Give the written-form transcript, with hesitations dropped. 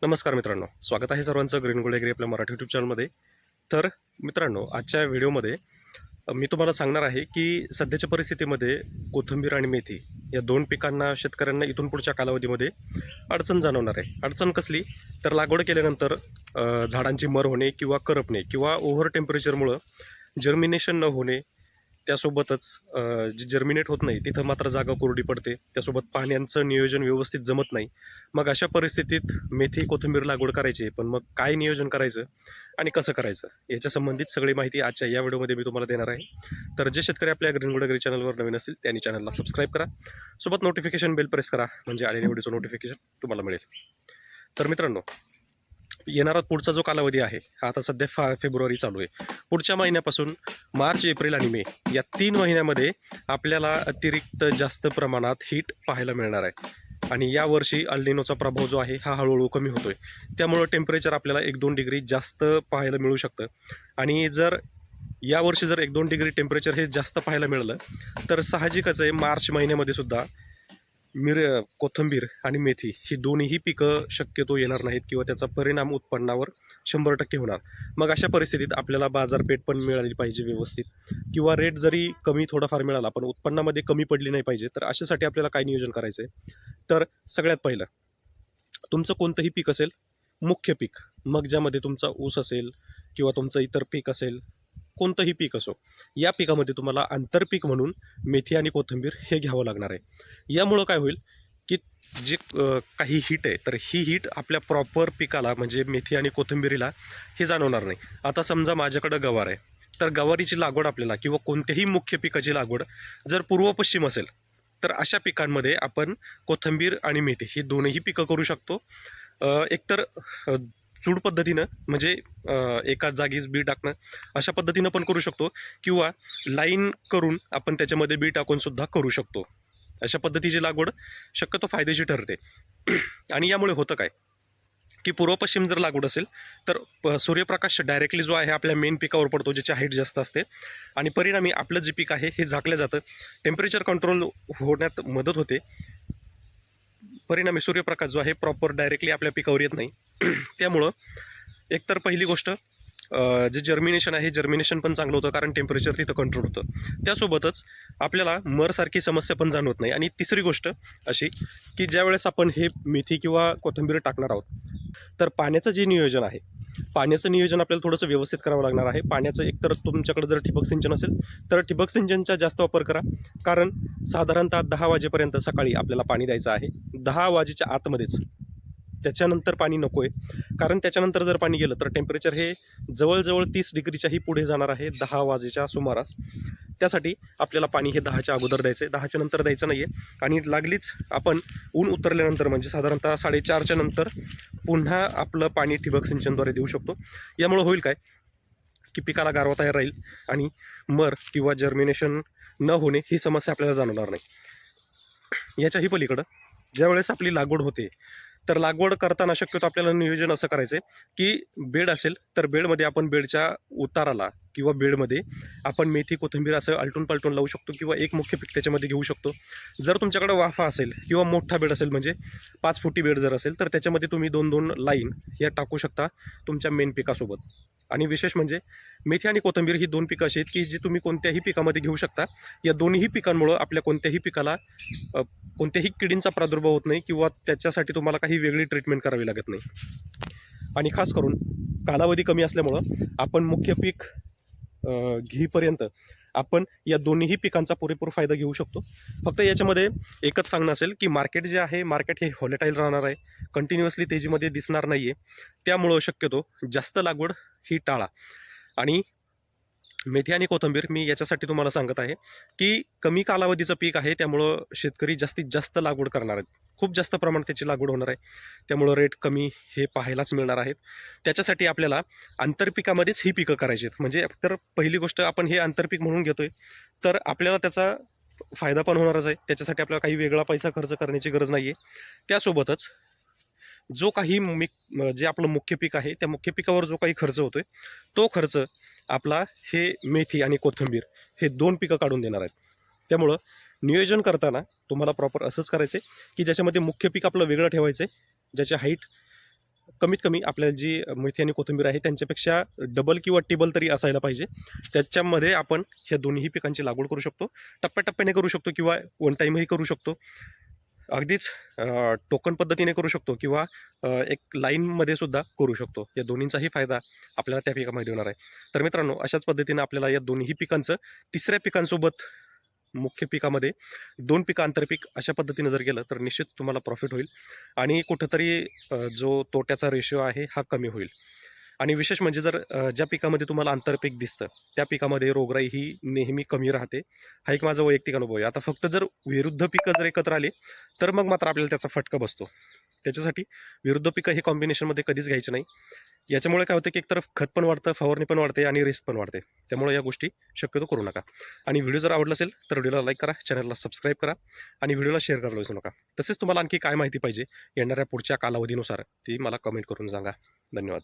नमस्कार मित्रांनो, स्वागत आहे सर्वांचं ग्रीन गोल्ड ॲग्री आपल्या मराठी यूट्यूब चॅनलमध्ये. तर मित्रांनो, आजच्या व्हिडिओमध्ये मी तुम्हाला सांगणार आहे की सध्याच्या परिस्थितीमध्ये कोथिंबीर आणि मेथी या दोन पिकांना शेतकऱ्यांना इथून पुढच्या कालावधीमध्ये अडचण जाणवणार आहे. अडचण कसली? तर लागवड केल्यानंतर झाडांची मर होणे किंवा करपणे किंवा ओव्हर टेम्परेचरमुळं जर्मिनेशन न होणे, त्यासोबतच जे जर्मिनेट होत नाही तिथं मात्र जागा कोरडी पडते, त्यासोबत पाण्याचं नियोजन व्यवस्थित जमत नाही. मग अशा परिस्थितीत मेथी कोथिंबीर लागवड करायची, पण मग काय नियोजन करायचं आणि कसं करायचं याच्या संबंधित सगळी माहिती आजच्या या व्हिडिओमध्ये मी तुम्हाला देणार आहे. तर जे शेतकरी आपल्या ग्रीन गोल्ड ॲग्री चॅनलवर नवीन असतील त्यांनी चॅनलला सबस्क्राईब करा, सोबत नोटिफिकेशन बेल प्रेस करा, म्हणजे आलेल्या व्हिडिओचं नोटिफिकेशन तुम्हाला मिळेल. तर मित्रांनो, येणारा पुढचा जो कालावधी आहे हा आता सध्या फेब्रुवारी चालू आहे. पुढच्या महिन्यापासून मार्च, एप्रिल आणि मे या 3 महिन्यामध्ये आपल्याला अतिरिक्त जास्त प्रमाणात हीट पाहायला मिळणार आहे. आणि यावर्षी अल निनोचा प्रभाव जो आहे हा हळूहळू कमी होतोय, त्यामुळं टेम्परेचर आपल्याला 1-2 डिग्री जास्त पाहायला मिळू शकतं. आणि जर यावर्षी जर 1-2 डिग्री टेम्परेचर हे जास्त पाहायला मिळालं तर साहजिकच आहे मार्च महिन्यामध्ये सुद्धा कोथिंबीर आणि मेथी ही दोन्हीही पिकं शक्यतो येणार नाहीत किंवा त्याचा परिणाम उत्पन्नावर 100% होणार. मग अशा परिस्थितीत आपल्याला बाजारपेठ पण मिळाली पाहिजे व्यवस्थित, किंवा रेट जरी कमी थोडाफार मिळाला पण उत्पन्नामध्ये कमी पडली नाही पाहिजे. तर अशासाठी आपल्याला काय नियोजन करायचं आहे? तर सगळ्यात पहिलं, तुमचं कोणतंही पीक असेल, मुख्य पीक, मग ज्यामध्ये तुमचा ऊस असेल किंवा तुमचं इतर पीक असेल, कोणतंही पीक असो, या पिकामध्ये तुम्हाला आंतरपीक म्हणून मेथी आणि कोथिंबीर हे घ्यावं लागणार आहे. यामुळं काय होईल की जे काही हीट आहे, तर ही हीट आपल्या प्रॉपर पिकाला म्हणजे मेथी आणि कोथिंबीरीला हे जाणवणार नाही. आता समजा माझ्याकडं गवार आहे, तर गवारीची लागवड आपल्याला किंवा कोणत्याही मुख्य पिकाची लागवड जर पूर्व पश्चिम असेल, तर अशा पिकांमध्ये आपण कोथिंबीर आणि मेथी ही दोनही पिकं करू शकतो. एकतर चूड पद्धतीनं म्हणजे एकाच जागीच बी टाकणं, अशा पद्धतीनं पण करू शकतो, किंवा लाईन करून आपण त्याच्यामध्ये बी टाकून सुद्धा करू शकतो. अशा पद्धतीची लागवड शक्यतो फायदेची ठरते. आणि यामुळे होतं काय की पूर्व पश्चिम जर लागवड असेल तर सूर्यप्रकाश डायरेक्टली जो आहे आपल्या मेन पिकावर पडतो, ज्याची हाईट जास्त असते, आणि परिणामी आपलं जे पीक आहे हे झाकलं जातं, टेम्परेचर कंट्रोल होण्यात मदत होते. परिणामी सूर्यप्रकाश जो आहे प्रॉपर डायरेक्टली आपल्या पिकावर येत नाही. त्यामुळं एकतर पहिली गोष्ट, जे जर्मिनेशन आहे जर्मिनेशन पण चांगलं होतं, कारण टेम्परेचर तिथं कंट्रोल होतं. त्यासोबतच आपल्याला मरसारखी समस्या पण जाणवत नाही. आणि तिसरी गोष्ट अशी की ज्यावेळेस आपण हे मेथी किंवा कोथिंबीर टाकणार आहोत, तर पाण्याचं जे नियोजन आहे, पाण्याचं नियोजन आपल्याला थोडंसं व्यवस्थित करावं लागणार आहे. पाण्याचं एकतर तुमच्याकडे जर ठिबक सिंचन असेल तर ठिबक सिंचनचा जास्त वापर करा, कारण साधारणतः 10 वाजेपर्यंत सकाळी आपल्याला पाणी द्यायचं आहे. 10 वाजेच्या आतमध्येच, त्याच्यानंतर पाणी नको आहे, कारण त्याच्यानंतर जर पाणी गेलं तर टेम्परेचर हे जवळजवळ 30 डिग्रीच्याही पुढे जाणार आहे 10 वाजेच्या सुमारास. त्यासाठी आपल्याला पाणी हे 10च्या अगोदर द्यायचं आहे, 10च्या नंतर द्यायचं नाही आहे. आणि लागलीच आपण ऊन उतरल्यानंतर म्हणजे साधारणतः 4:30च्या नंतर पुन्हा आपलं पाणी ठिबक सिंचनद्वारे देऊ शकतो. यामुळं होईल काय की पिकाला गारवा तयार राहील आणि मर किंवा जर्मिनेशन न होणे ही समस्या आपल्याला जाणवणार नाही. याच्याही पलीकडं ज्यावेळेस आपली लागवड होते, तर लागवड करताना शक्यतो आपल्याला नियोजन असं करायचं आहे की बेड असेल तर बेडमध्ये आपण बेडच्या उताराला किंवा बेडमध्ये आपण मेथी कोथिंबीर असं आलटून पालटून लावू शकतो, किंवा एक मुख्य पीक त्याच्यामध्ये घेऊ शकतो. जर तुमच्याकडे वाफा असेल किंवा मोठा बेड असेल, म्हणजे 5 फुटी बेड जर असेल, तर त्याच्यामध्ये तुम्ही 2-2 लाईन या टाकू शकता तुमच्या मेन पिकासोबत. आणि विशेष म्हणजे मेथी आणि कोथिंबीर ही 2 पिकं अशी आहेत की जी तुम्ही कोणत्याही पिकामध्ये घेऊ शकता. या दोन्ही पिकांमुळं आपल्या कोणत्याही पिकाला कोणत्याही किडींचा प्रादुर्भाव होत नाही, किंवा त्याच्यासाठी तुम्हाला काही वेगळी ट्रीटमेंट करावी लागत नाही. आणि खास करून कालावधी कमी असल्यामुळं आपण मुख्य पीक घेईपर्यंत आपण या दोन्हीही पिकांचा पुरेपूर फायदा घेऊ शकतो. फक्त याच्यामध्ये एकच सांगणं असेल की मार्केट जे आहे, मार्केट हे व्हॉलेटाईल राहणार आहे, कंटिन्युअसली तेजीमध्ये दिसणार नाही आहे. त्यामुळं शक्यतो जास्त लागवड ही टाळा. आणि मेथी आणि कोथिंबीर मी याच्यासाठी तुम्हाला सांगत आहे की कमी कालावधीचं पीक आहे, त्यामुळं शेतकरी जास्तीत जास्त लागवड करणार आहेत, खूप जास्त प्रमाणात त्याची लागवड होणार आहे, त्यामुळं रेट कमी हे पाहायलाच मिळणार आहेत. त्याच्यासाठी आपल्याला आंतरपिकामध्येच ही पिकं करायची आहेत. म्हणजे तर पहिली गोष्ट, आपण हे आंतरपीक म्हणून घेतोय तर आपल्याला त्याचा फायदा पण होणारच आहे, त्याच्यासाठी आपल्याला काही वेगळा पैसा खर्च करण्याची गरज नाही आहे. त्यासोबतच जो काही जे आपलं मुख्य पीक आहे त्या मुख्य पिकावर जो काही खर्च होतोय, तो खर्च आपला हे मेथी आणि कोथिंबीर हे 2 पिकं काढून देणार आहेत. त्यामुळं नियोजन करताना तुम्हाला प्रॉपर असंच करायचं आहे की ज्याच्यामध्ये मुख्य पीक आपलं वेगळं ठेवायचं आहे, ज्याची हाईट कमीत कमी आपल्याला जी मेथी आणि कोथिंबीर आहे त्यांच्यापेक्षा डबल किंवा टिबल तरी असायला पाहिजे. त्याच्यामध्ये आपण ह्या दोन्ही पिकांची लागवड करू शकतो. टप्प्याटप्प्याने करू शकतो किंवा वन टाईमही करू शकतो. अगदीच टोकन पद्धतीने करू शकतो किंवा एक लाईनमध्ये सुद्धा करू शकतो. या दोन्हींचाही फायदा आपल्याला त्या पिकामध्ये होणार आहे. तर मित्रांनो, अशाच पद्धतीने आपल्याला या दोन्ही पिकांचं तिसऱ्या पिकांसोबत मुख्य पिकामध्ये 2 पिकं आंतरपीक अशा पद्धतीने जर गेलं तर निश्चित तुम्हाला प्रॉफिट होईल आणि कुठंतरी जो तोट्याचा रेशिओ आहे हा कमी होईल. आणि विशेष म्हणजे जर ज्या पिकामध्ये तुम्हाला आंतरपीक दिसतं त्या पिकामध्ये रोगराई ही नेहमी कमी राहते. हा एक माझा वैयक्तिक अनुभव आहे. आता फक्त जर विरुद्ध पिकं जर एकत्र आली तर मग मात्र आपल्याला त्याचा फटका बसतो. त्याच्यासाठी विरुद्ध पिकं हे कॉम्बिनेशनमध्ये कधीच घ्यायचे नाही. याच्यामुळे काय होतं की एकतर खत पण वाढतं, फवारणी पण वाढते आणि रिस्क पण वाढते. त्यामुळे या गोष्टी शक्यतो करू नका. आणि व्हिडिओ जर आवडला असेल तर व्हिडिओला लाईक करा, चॅनलला सबस्क्राईब करा आणि व्हिडिओला शेअर करायला विसरू नका. तसेच तुम्हाला आणखी काय माहिती पाहिजे येणाऱ्या पुढच्या कालावधीनुसार ती मला कमेंट करून सांगा. धन्यवाद.